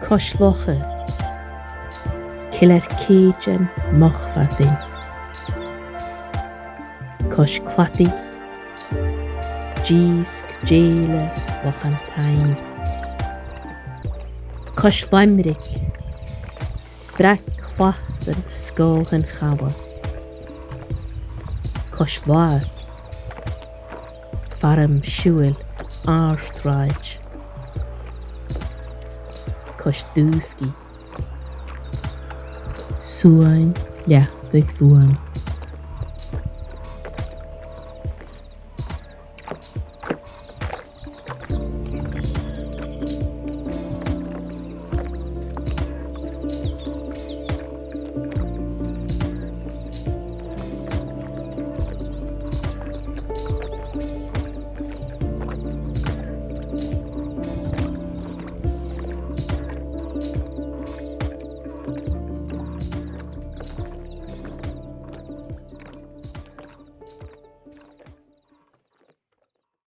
Coshlocha, Killer Cajun Mochfating, Cosh Clatti, Jeesk Jale Lochan Taiv, Cosh Limerick, Brack Clochten Skull and Chawa, Cosh Var, Faram Shuil Arstraij, Cosh Dúski, Suain Leach Big Fuan.